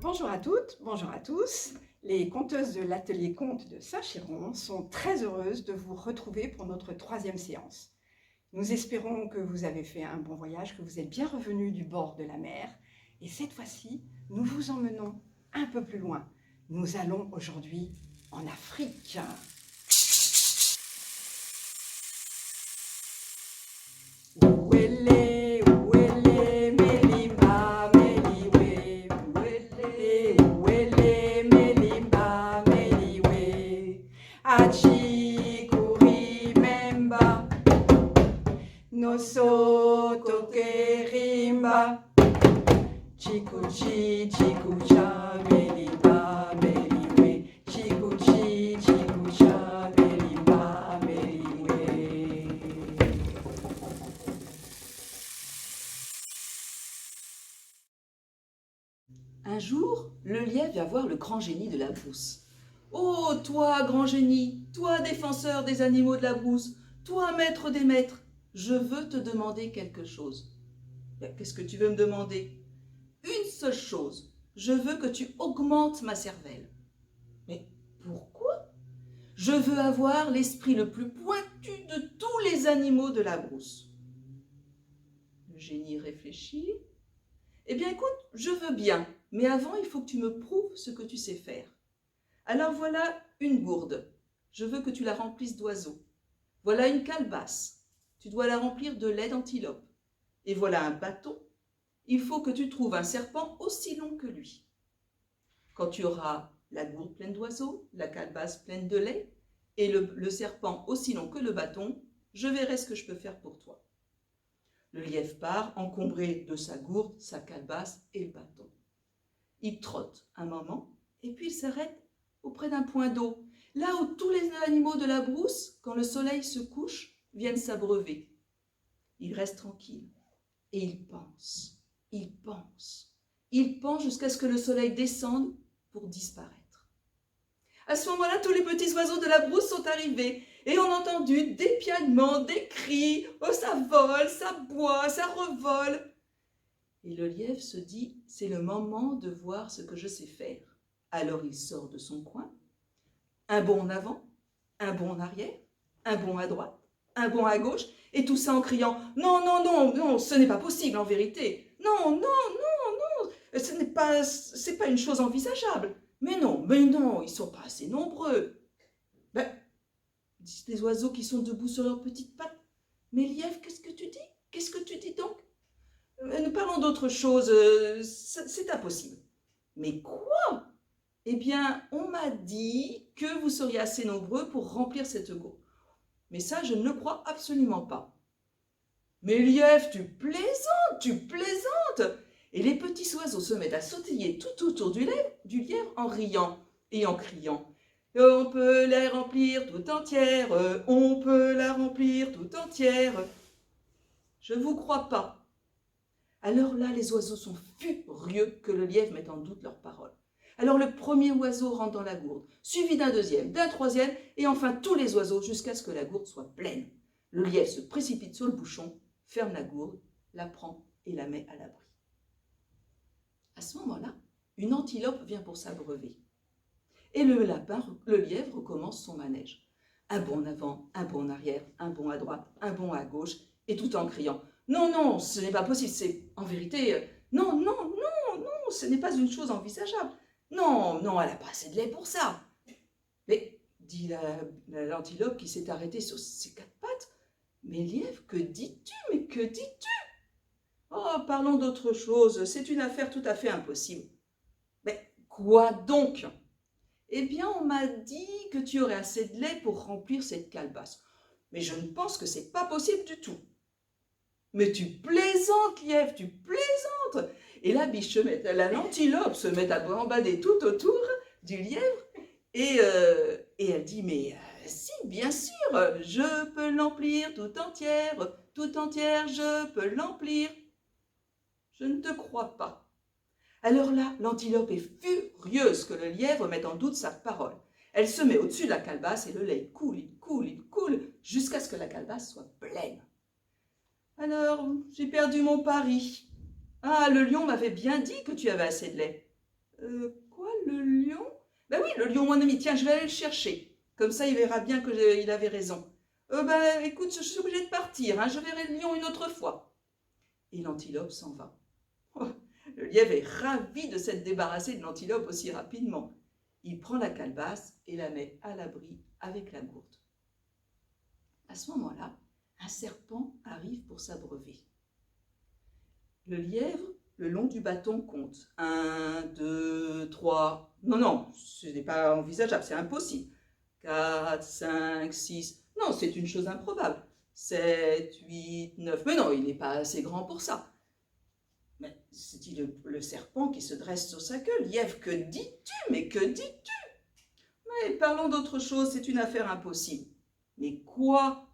Bonjour à toutes, bonjour à tous. Les conteuses de l'atelier Contes de Saint-Chiron sont très heureuses de vous retrouver pour notre 3e séance. Nous espérons que vous avez fait un bon voyage, que vous êtes bien revenus du bord de la mer. Et cette fois-ci, nous vous emmenons un peu plus loin. Nous allons aujourd'hui en Afrique. Ouélé, ouélé, mélimba, mélioué. Ouélé, ouélé, mélimba, mélioué. Achikouri, memba, nosoto kerimba. Chikuchi, chikucha, mélimba, mélioué. Chikuchi, chikucha, mélimba, mélioué. Un jour, le lièvre vient voir le grand génie de la brousse. « Oh, toi, grand génie, toi, défenseur des animaux de la brousse, toi, maître des maîtres, je veux te demander quelque chose. » Qu'est-ce que tu veux me demander? Une seule chose, je veux que tu augmentes ma cervelle. Mais pourquoi? Je veux avoir l'esprit le plus pointu de tous les animaux de la brousse. Le génie réfléchit. Eh bien, écoute, je veux bien, mais avant, il faut que tu me prouves ce que tu sais faire. Alors voilà une gourde. Je veux que tu la remplisses d'oiseaux. Voilà une calebasse. Tu dois la remplir de lait d'antilope. Et voilà un bâton. Il faut que tu trouves un serpent aussi long que lui. Quand tu auras la gourde pleine d'oiseaux, la calebasse pleine de lait et le serpent aussi long que le bâton, je verrai ce que je peux faire pour toi. Le lièvre part, encombré de sa gourde, sa calebasse et le bâton. Il trotte un moment, et puis il s'arrête auprès d'un point d'eau, là où tous les animaux de la brousse, quand le soleil se couche, viennent s'abreuver. Il reste tranquille, et il pense, jusqu'à ce que le soleil descende pour disparaître. À ce moment-là, tous les petits oiseaux de la brousse sont arrivés, et on a entendu des piaillements, des cris, oh ça vole, ça boit, ça revole. Et le lièvre se dit, c'est le moment de voir ce que je sais faire. Alors il sort de son coin, un bond en avant, un bond en arrière, un bond à droite, un bond à gauche, et tout ça en criant, non, non, non, non, ce n'est pas possible en vérité. Non, non, non, non, c'est pas une chose envisageable. Mais non, ils sont pas assez nombreux. Ben, disent les oiseaux qui sont debout sur leurs petites pattes. Mais lièvre, qu'est-ce que tu dis? Qu'est-ce que tu dis donc? Nous parlons d'autre chose, c'est impossible. Mais quoi? Eh bien, on m'a dit que vous seriez assez nombreux pour remplir cette gourde. Mais ça, je ne le crois absolument pas. Mais lièvre, tu plaisantes. Et les petits oiseaux se mettent à sautiller tout autour du lièvre en riant et en criant. On peut la remplir tout entière, on peut la remplir tout entière. Je ne vous crois pas. Alors là, les oiseaux sont furieux que le lièvre mette en doute leurs paroles. Alors le premier oiseau rentre dans la gourde, suivi d'un deuxième, d'un troisième, et enfin tous les oiseaux jusqu'à ce que la gourde soit pleine. Le lièvre se précipite sur le bouchon, ferme la gourde, la prend et la met à l'abri. À ce moment-là, une antilope vient pour s'abreuver. Et le lièvre recommence son manège. Un bond en avant, un bond en arrière, un bond à droite, un bond à gauche, et tout en criant « Non, non, ce n'est pas possible, c'est en vérité, non, non, non, non, ce n'est pas une chose envisageable. Non, non, elle n'a pas assez de lait pour ça. » Mais, dit l'antilope qui s'est arrêtée sur ses 4 pattes, « Mais lièvre, que dis-tu? Mais que dis-tu? Oh, parlons d'autre chose, c'est une affaire tout à fait impossible. » Mais quoi donc? Eh bien, on m'a dit que tu aurais assez de lait pour remplir cette calebasse. Mais je ne pense que c'est pas possible du tout. Mais tu plaisantes, lièvre, tu plaisantes. Et la biche l'antilope se met à gambader tout autour du lièvre et elle dit, mais si, bien sûr, je peux l'emplir tout entière, je peux l'emplir. Je ne te crois pas. Alors là, l'antilope est furieuse que le lièvre mette en doute sa parole. Elle se met au-dessus de la calebasse et le lait coule, jusqu'à ce que la calebasse soit pleine. Alors, j'ai perdu mon pari. Ah, le lion m'avait bien dit que tu avais assez de lait. Quoi, le lion? Ben oui, le lion, mon ami, tiens, je vais aller le chercher. Comme ça, il verra bien qu'il avait raison. Ben écoute, je suis obligée de partir, hein, je verrai le lion une autre fois. Et l'antilope s'en va. Oh, le lièvre est ravi de s'être débarrassé de l'antilope aussi rapidement. Il prend la calebasse et la met à l'abri avec la gourde. À ce moment-là, un serpent arrive pour s'abreuver. Le lièvre, le long du bâton, compte. 1, 2, 3. Non, ce n'est pas envisageable, c'est impossible. 4, 5, 6. Non, c'est une chose improbable. 7, 8, 9. Mais non, il n'est pas assez grand pour ça. Mais c'est-il le serpent qui se dresse sur sa queue? Lièvre, que dis-tu? Mais que dis-tu? Mais parlons d'autre chose, c'est une affaire impossible. Mais quoi?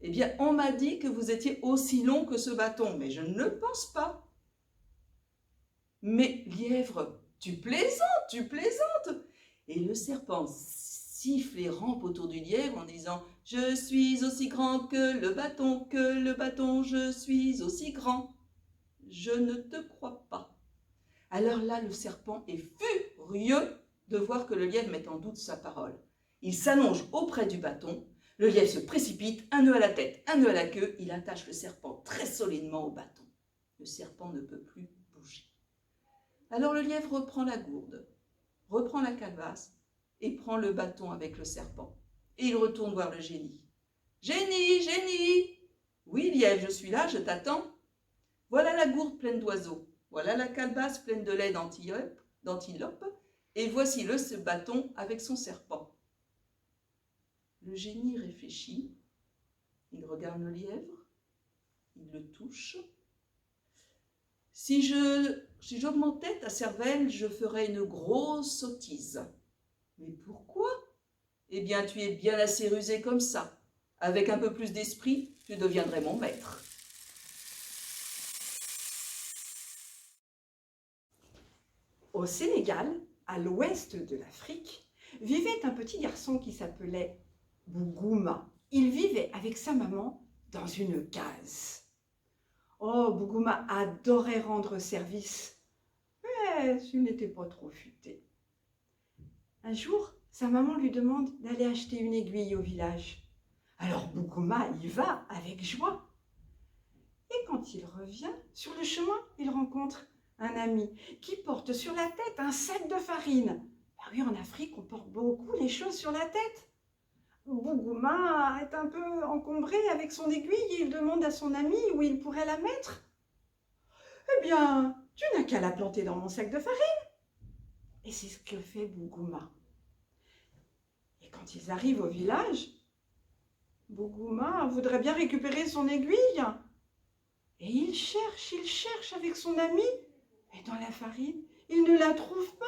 Eh bien, on m'a dit que vous étiez aussi long que ce bâton, mais je ne le pense pas. Mais lièvre, tu plaisantes, tu plaisantes. Et le serpent siffle et rampe autour du lièvre en disant « Je suis aussi grand que le bâton, je suis aussi grand. Je ne te crois pas. » Alors là, le serpent est furieux de voir que le lièvre met en doute sa parole. Il s'allonge auprès du bâton. Le lièvre se précipite, un nœud à la tête, un nœud à la queue. Il attache le serpent très solidement au bâton. Le serpent ne peut plus bouger. Alors le lièvre reprend la gourde, reprend la calebasse et prend le bâton avec le serpent. Et il retourne voir le génie. « Génie, génie !»« Oui, lièvre, je suis là, je t'attends. Voilà la gourde pleine d'oiseaux. Voilà la calebasse pleine de lait d'antilope. Et voici ce bâton avec son serpent. » Le génie réfléchit, il regarde le lièvre, il le touche. « Si j'augmentais ta cervelle, je ferais une grosse sottise. »« Mais pourquoi ? » ?»« Eh bien, tu es bien assez rusé comme ça. Avec un peu plus d'esprit, tu deviendrais mon maître. » Au Sénégal, à l'ouest de l'Afrique, vivait un petit garçon qui s'appelait Bougouma. Il vivait avec sa maman dans une case. Oh, Bougouma adorait rendre service, mais il n'était pas trop futé. Un jour, sa maman lui demande d'aller acheter une aiguille au village. Alors Bougouma y va avec joie. Et quand il revient, sur le chemin, il rencontre un ami qui porte sur la tête un sac de farine. Ben oui, en Afrique, on porte beaucoup les choses sur la tête. Bougouma est un peu encombré avec son aiguille et il demande à son ami où il pourrait la mettre. « Eh bien, tu n'as qu'à la planter dans mon sac de farine. » Et c'est ce que fait Bougouma. Et quand ils arrivent au village, Bougouma voudrait bien récupérer son aiguille. Et il cherche avec son ami. Et dans la farine, il ne la trouve pas.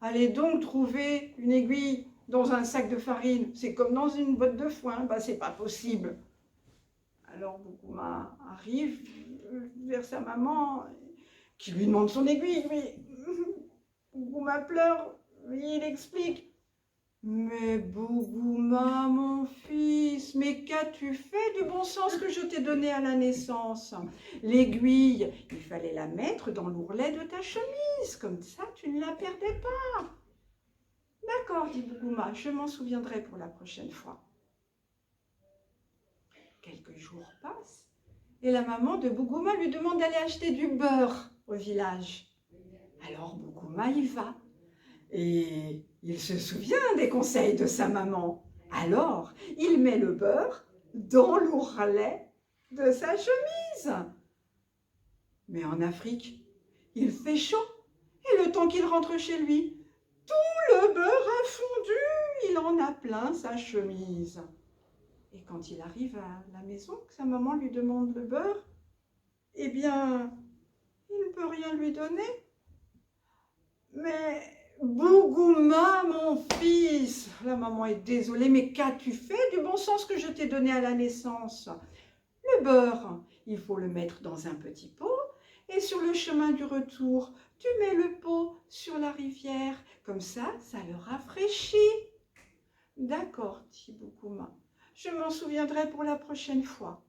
Allez donc trouver une aiguille dans un sac de farine. C'est comme dans une botte de foin. Ben, c'est pas possible. Alors Bougouma arrive vers sa maman qui lui demande son aiguille. Mais Bougouma pleure. Et il explique. Mais Bougouma, mon fils, mais qu'as-tu fait du bon sens que je t'ai donné à la naissance? L'aiguille, il fallait la mettre dans l'ourlet de ta chemise, comme ça tu ne la perdais pas. D'accord, dit Bougouma, je m'en souviendrai pour la prochaine fois. Quelques jours passent et la maman de Bougouma lui demande d'aller acheter du beurre au village. Alors Bougouma y va. Et il se souvient des conseils de sa maman. Alors, il met le beurre dans l'ourlet de sa chemise. Mais en Afrique, il fait chaud. Et le temps qu'il rentre chez lui, tout le beurre a fondu. Il en a plein sa chemise. Et quand il arrive à la maison, que sa maman lui demande le beurre, eh bien, il ne peut rien lui donner. Mais Bougouma, mon fils, la maman est désolée, mais qu'as-tu fait du bon sens que je t'ai donné à la naissance? Le beurre, il faut le mettre dans un petit pot et sur le chemin du retour, tu mets le pot sur la rivière. Comme ça le rafraîchit. D'accord, dit Bougouma, je m'en souviendrai pour la prochaine fois.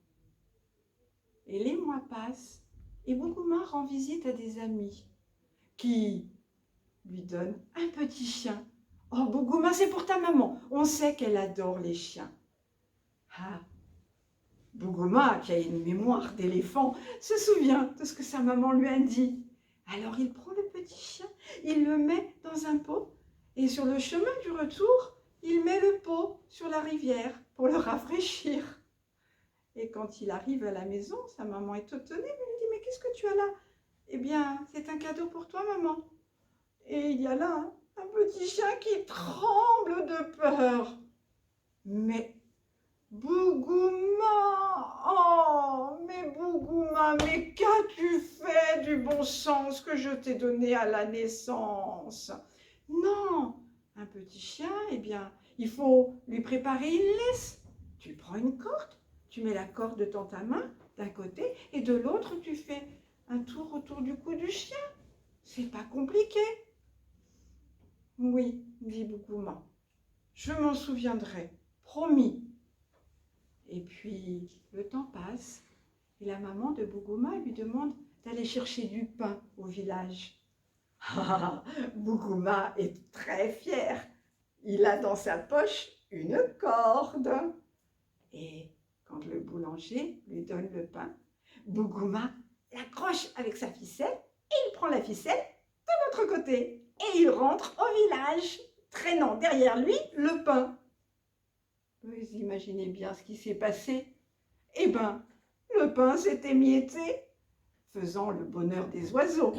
Et les mois passent et Bougouma rend visite à des amis qui lui donne un petit chien. Oh, Bougouma, c'est pour ta maman. On sait qu'elle adore les chiens. Ah, Bougouma, qui a une mémoire d'éléphant, se souvient de ce que sa maman lui a dit. Alors il prend le petit chien, il le met dans un pot et sur le chemin du retour, il met le pot sur la rivière pour le rafraîchir. Et quand il arrive à la maison, sa maman est étonnée, elle lui dit « Mais qu'est-ce que tu as là ?»« Eh bien, c'est un cadeau pour toi, maman. » Et il y a là un petit chien qui tremble de peur. Mais Bougouma, oh, mais Bougouma, mais qu'as-tu fait du bon sens que je t'ai donné à la naissance? Non, un petit chien, eh bien, il faut lui préparer une laisse. Tu prends une corde, tu mets la corde dans ta main d'un côté et de l'autre, tu fais un tour autour du cou du chien. C'est pas compliqué. Oui, dit Bougouma, je m'en souviendrai, promis. Et puis, le temps passe et la maman de Bougouma lui demande d'aller chercher du pain au village. Ah, Bougouma est très fier. Il a dans sa poche une corde. Et quand le boulanger lui donne le pain, Bougouma l'accroche avec sa ficelle et il prend la ficelle de l'autre côté. Et il rentre au village, traînant derrière lui le pain. Vous imaginez bien ce qui s'est passé? Eh bien, le pain s'est émietté, faisant le bonheur des oiseaux.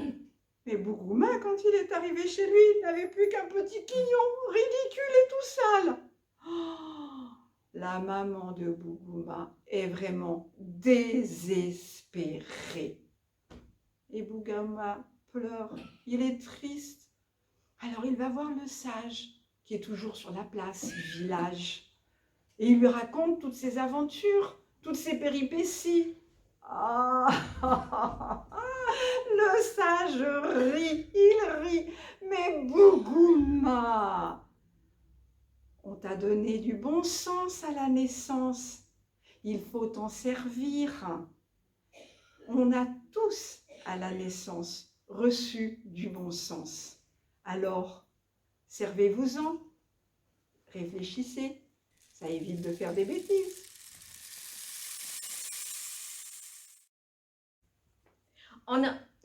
Mais Bougouma, quand il est arrivé chez lui, il n'avait plus qu'un petit quignon, ridicule et tout sale. Oh, la maman de Bougouma est vraiment désespérée. Et Bougouma pleure, il est triste. Alors il va voir le sage, qui est toujours sur la place du village. Et il lui raconte toutes ses aventures, toutes ses péripéties. Ah, le sage rit, il rit. Mais Bougouma, on t'a donné du bon sens à la naissance. Il faut t'en servir. On a tous, à la naissance, reçu du bon sens. Alors, servez-vous-en, réfléchissez. Ça évite de faire des bêtises. En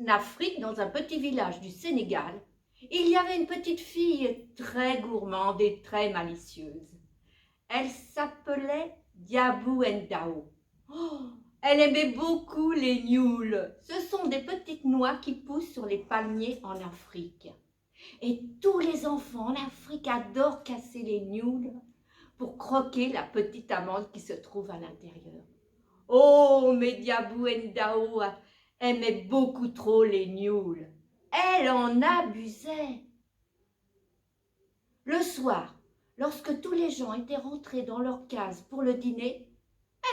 Afrique, dans un petit village du Sénégal, il y avait une petite fille très gourmande et très malicieuse. Elle s'appelait Diabou Ndao. Oh, elle aimait beaucoup les nioules. Ce sont des petites noix qui poussent sur les palmiers en Afrique. Et tous les enfants en Afrique adorent casser les nioules pour croquer la petite amande qui se trouve à l'intérieur. Oh, mais Diabou Ndao aimait beaucoup trop les nioules. Elle en abusait. Le soir, lorsque tous les gens étaient rentrés dans leur case pour le dîner,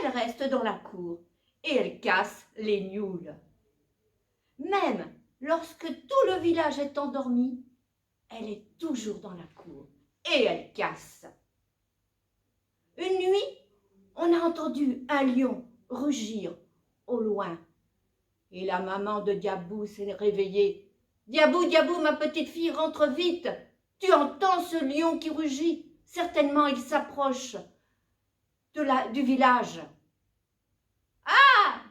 elle reste dans la cour et elle casse les nioules. Même lorsque tout le village est endormi, elle est toujours dans la cour et elle casse. Une nuit, on a entendu un lion rugir au loin. Et la maman de Diabou s'est réveillée. « Diabou, Diabou, ma petite fille, rentre vite. Tu entends ce lion qui rugit. Certainement, il s'approche du village. »« Ah,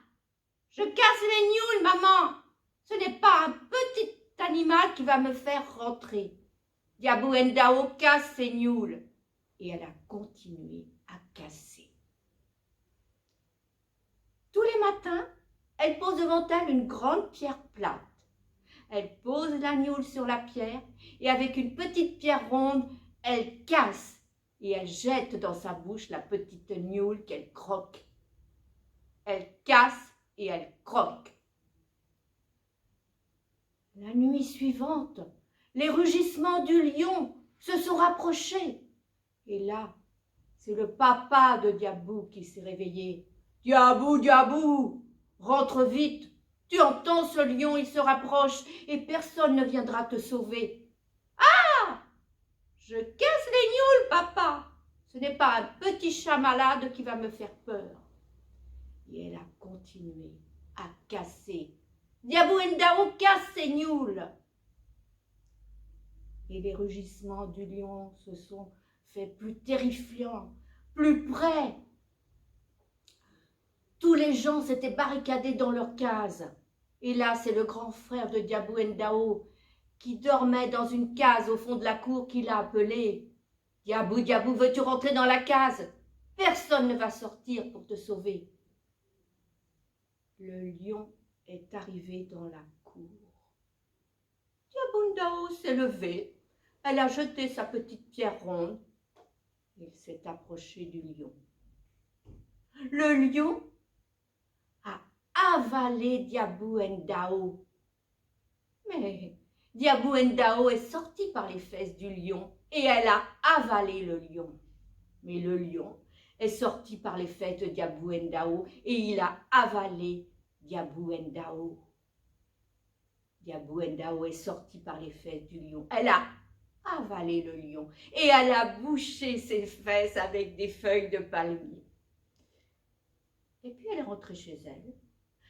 je casse les nioules, maman. Ce n'est pas un petit animal qui va me faire rentrer. » Diabou Ndao casse ses nioules. Et elle a continué à casser. Tous les matins, elle pose devant elle une grande pierre plate. Elle pose la nioule sur la pierre et avec une petite pierre ronde, elle casse et elle jette dans sa bouche la petite nioule qu'elle croque. Elle casse et elle croque. La nuit suivante, les rugissements du lion se sont rapprochés. Et là, c'est le papa de Diabou qui s'est réveillé. « Diabou, Diabou, rentre vite, tu entends ce lion, il se rapproche et personne ne viendra te sauver. »« Ah, je casse les nioules, papa, ce n'est pas un petit chat malade qui va me faire peur. » Et elle a continué à casser. Diabou Ndao casse ses nioules. et les rugissements du lion se sont faits plus terrifiants, plus près. Tous les gens s'étaient barricadés dans leurs cases. Et là, c'est le grand frère de Diabou Ndao qui dormait dans une case au fond de la cour qui l'a appelé. « Diabou, Diabou, veux-tu rentrer dans la case? Personne ne va sortir pour te sauver. » Le lion est arrivé dans la cour. Diabou Ndao s'est levé. Elle a jeté sa petite pierre ronde. Il s'est approché du lion. Le lion a avalé Diabou Ndao. Mais Diabou Ndao est sorti par les fesses du lion et elle a avalé le lion. Mais le lion est sorti par les fesses de Diabou Ndao et il a avalé Diabou Ndao. Diabou Ndao est sorti par les fesses du lion. Elle a avalé le lion et elle a bouché ses fesses avec des feuilles de palmier. Et puis elle est rentrée chez elle,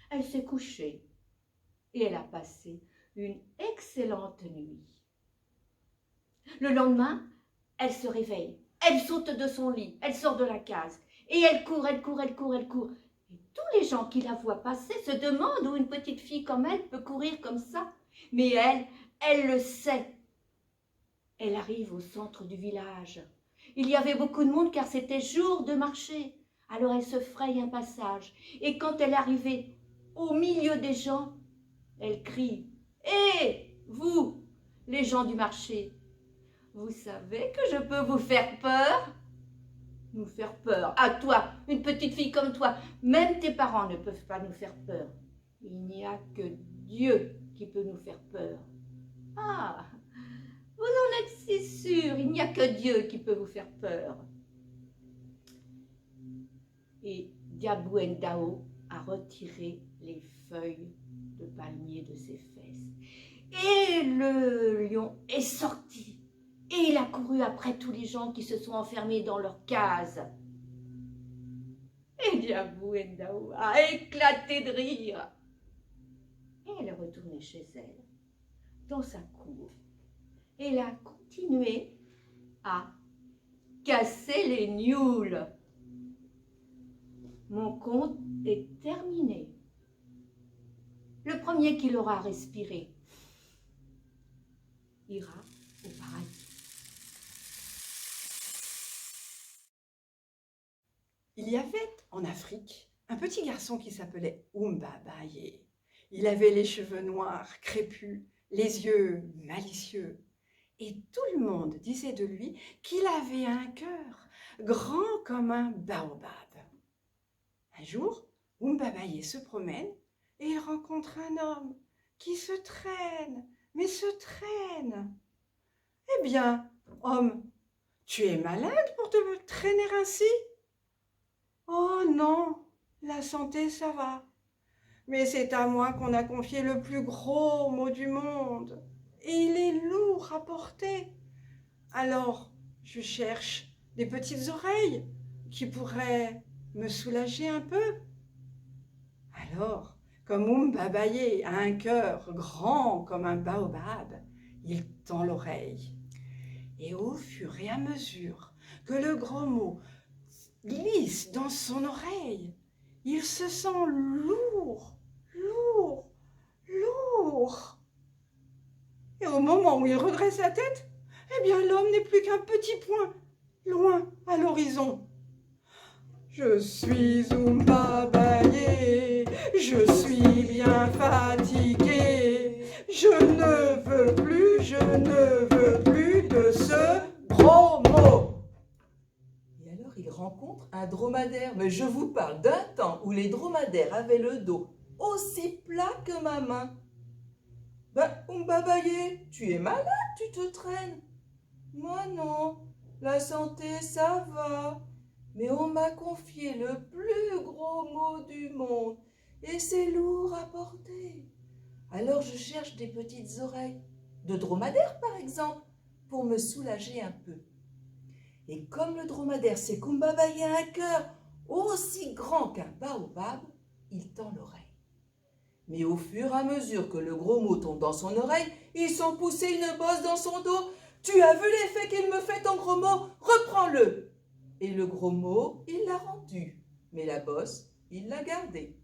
elle s'est couchée et elle a passé une excellente nuit. Le lendemain, elle se réveille, elle saute de son lit, elle sort de la case et elle court, elle court, elle court, elle court. Et tous les gens qui la voient passer se demandent où une petite fille comme elle peut courir comme ça. Mais elle le sait. Elle arrive au centre du village. Il y avait beaucoup de monde car c'était jour de marché. Alors elle se fraye un passage. Et quand elle est arrivée au milieu des gens, elle crie « Hé, vous, les gens du marché, vous savez que je peux vous faire peur ?» Nous faire peur. À toi, une petite fille comme toi, même tes parents ne peuvent pas nous faire peur. Il n'y a que Dieu qui peut nous faire peur. Ah, vous en êtes si sûrs, il n'y a que Dieu qui peut vous faire peur. Et Diabou Ndao a retiré les feuilles de palmier de ses fesses. Et le lion est sorti. Et il a couru après tous les gens qui se sont enfermés dans leur case. Et Diabou Ndao a éclaté de rire. Et elle est retournée chez elle, dans sa cour. Et elle a continué à casser les nioules. Mon conte est terminé. Le premier qui l'aura respiré ira au paradis. Il y avait en Afrique un petit garçon qui s'appelait Umbabaye. Il avait les cheveux noirs, crépus, les yeux malicieux. Et tout le monde disait de lui qu'il avait un cœur grand comme un baobab. Un jour, Umbabaye se promène et il rencontre un homme qui se traîne, mais se traîne. « Eh bien, homme, tu es malade pour te traîner ainsi ?»« Oh non, la santé, ça va. Mais c'est à moi qu'on a confié le plus gros mot du monde. Et il est lourd à porter. Alors, je cherche des petites oreilles qui pourraient me soulager un peu. » Alors, comme Umbabaye a un cœur grand comme un baobab, il tend l'oreille. Et au fur et à mesure que le gros mot glisse dans son oreille, il se sent lourd, lourd, lourd. Et au moment où il redresse la tête, eh bien l'homme n'est plus qu'un petit point, loin à l'horizon. Je suis Umbabaye, je suis bien fatigué. Je ne veux plus de ce gros mot. Et alors il rencontre un dromadaire. Mais je vous parle d'un temps où les dromadaires avaient le dos aussi plat que ma main. Ben, Umbabaye, tu es malade, tu te traînes. Moi non, la santé ça va. Mais on m'a confié le plus gros mot du monde et c'est lourd à porter. Alors je cherche des petites oreilles, de dromadaire par exemple, pour me soulager un peu. Et comme le dromadaire sait qu'Umbabaye a un cœur aussi grand qu'un baobab, il tend l'oreille. Mais au fur et à mesure que le gros mot tombe dans son oreille, il sent pousser une bosse dans son dos. Tu as vu l'effet qu'il me fait ton gros mot? Reprends-le. Et le gros mot, il l'a rendu. Mais la bosse, il l'a gardée.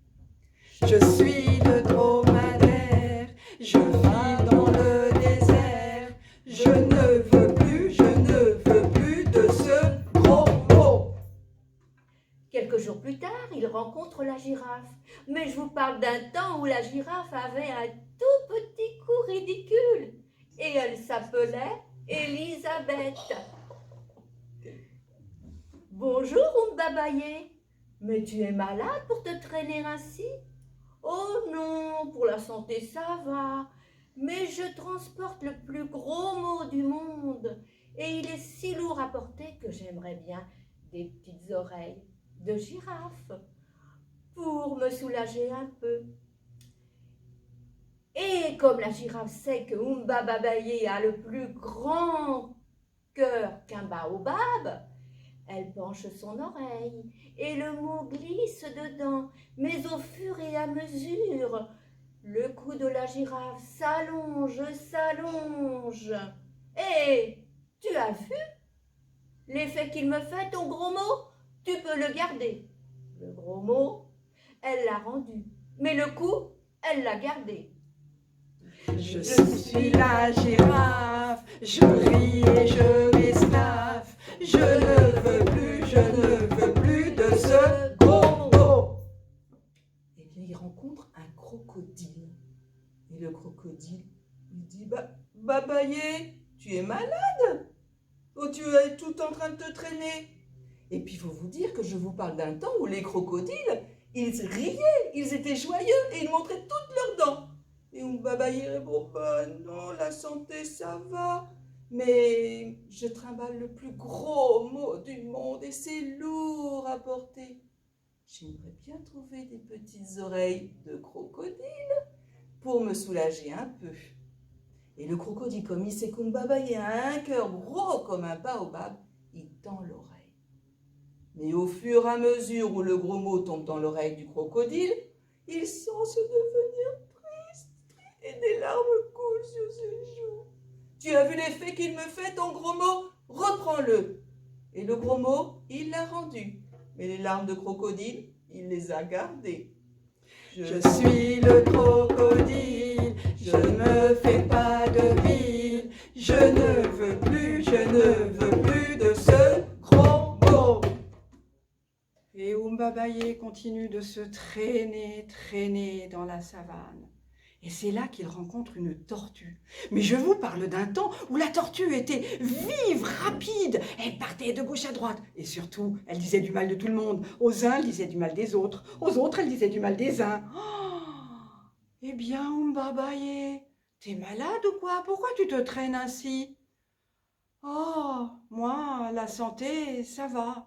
Je suis le dromadaire, je vis dans le désert. Je ne veux plus de ce gros mot. Quelques jours plus tard, il rencontre la girafe. Mais je vous parle d'un temps où la girafe avait un tout petit cou ridicule. Et elle s'appelait Elisabeth. Bonjour, Oumbabaye. Mais tu es malade pour te traîner ainsi? Oh non, pour la santé ça va. Mais je transporte le plus gros mot du monde. Et il est si lourd à porter que j'aimerais bien des petites oreilles de girafe pour me soulager un peu. Et comme la girafe sait que Oumbabaye a le plus grand cœur qu'un baobab, elle penche son oreille et le mot glisse dedans. Mais au fur et à mesure, le cou de la girafe s'allonge, s'allonge. Et tu as vu l'effet qu'il me fait, ton gros mot? Tu peux le garder. Le gros mot, elle l'a rendu. Mais le cou, elle l'a gardé. Je suis la girafe, je ris et je m'esclaffe. Je ne veux plus de ce gros mot. Et bien, il rencontre un crocodile. Et le crocodile lui dit, Babaye, tu es malade? Oh, tu es tout en train de te traîner. Et puis, il faut vous dire que je vous parle d'un temps où les crocodiles, ils riaient, ils étaient joyeux et ils montraient toutes leurs dents. Et Oumbabaye répond, non, la santé, ça va. Mais je trimballe le plus gros mot du monde et c'est lourd à porter. J'aimerais bien trouver des petites oreilles de crocodile pour me soulager un peu. Et le crocodile, comme il sait qu'Oumbabaye a un cœur gros comme un baobab, il tend l'oreille. Mais au fur et à mesure où le gros mot tombe dans l'oreille du crocodile, il sent se devenir triste et des larmes coulent sur ses joues. Tu as vu l'effet qu'il me fait, ton gros mot? Reprends-le. Et le gros mot, il l'a rendu. Mais les larmes de crocodile, il les a gardées. Je suis le crocodile, je ne me fais pas de bile. Je ne veux plus de ce gros mot. Et Oumbabaye continue de se traîner dans la savane. Et c'est là qu'il rencontre une tortue. Mais je vous parle d'un temps où la tortue était vive, rapide. Elle partait de gauche à droite. Et surtout, elle disait du mal de tout le monde. Aux uns, elle disait du mal des autres. Aux autres, elle disait du mal des uns. Oh, eh bien, Oumbabaye, t'es malade ou quoi? Pourquoi tu te traînes ainsi? Oh, moi, la santé, ça va.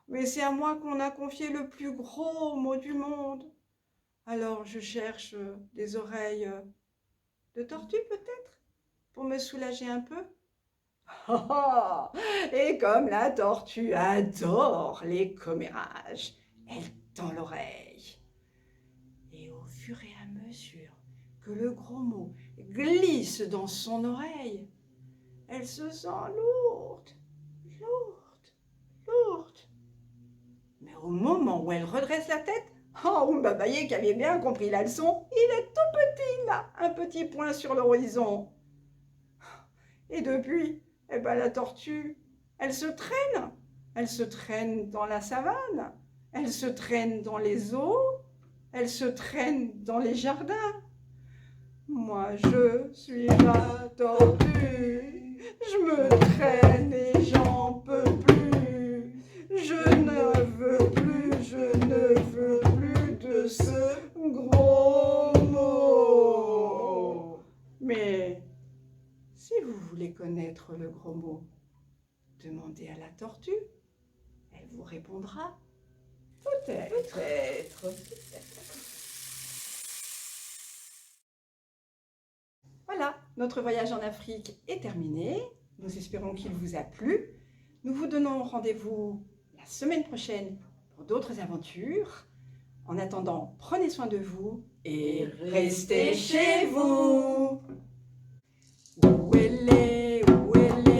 Mais c'est à moi qu'on a confié le plus gros mot du monde. Alors je cherche des oreilles de tortue peut-être, pour me soulager un peu. Et comme la tortue adore les commérages, elle tend l'oreille. Et au fur et à mesure que le gros mot glisse dans son oreille, elle se sent lourde. Mais au moment où elle redresse la tête, oh, Oumbabaye qui avait bien compris la leçon, il est tout petit là, un petit point sur l'horizon. Et depuis, eh ben, la tortue, elle se traîne dans la savane, elle se traîne dans les eaux, elle se traîne dans les jardins. Moi, je suis la tortue, je me traîne et j'en peux plus. Je ne veux plus de ce gros mot. Mais si vous voulez connaître le gros mot, demandez à la tortue. Elle vous répondra. Peut-être. Voilà, notre voyage en Afrique est terminé. Nous espérons qu'il vous a plu. Nous vous donnons rendez-vous la semaine prochaine pour d'autres aventures. En attendant, prenez soin de vous et restez chez vous. Ouélé, ouélé.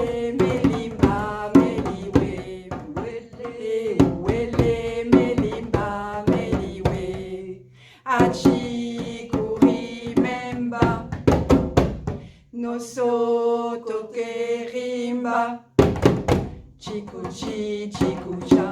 Chicuchi, chicucha.